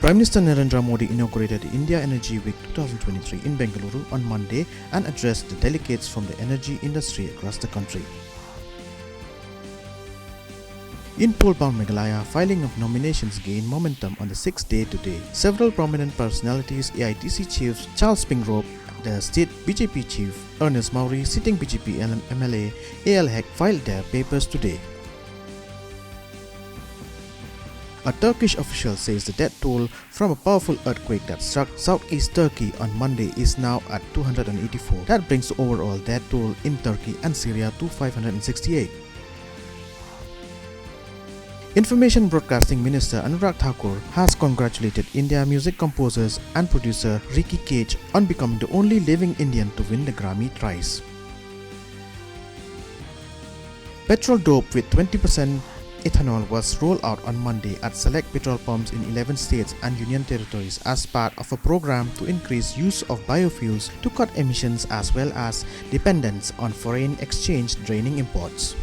Prime Minister Narendra Modi inaugurated the India Energy Week 2023 in Bengaluru on Monday and addressed the delegates from the energy industry across the country. In poll-bound Meghalaya, filing of nominations gained momentum on the sixth day today. Several prominent personalities, AITC Chief Charles Pingrove, the State BJP Chief Ernest Mauri, sitting BJP MLA AL Haq filed their papers today. A Turkish official says the death toll from a powerful earthquake that struck southeast Turkey on Monday is now at 284. That brings the overall death toll in Turkey and Syria to 568. Information Broadcasting Minister Anurag Thakur has congratulated India music composers and producer Ricky Cage on becoming the only living Indian to win the Grammy thrice. Petrol dope with 20% ethanol was rolled out on Monday at select petrol pumps in 11 states and union territories as part of a program to increase use of biofuels to cut emissions as well as dependence on foreign exchange draining imports.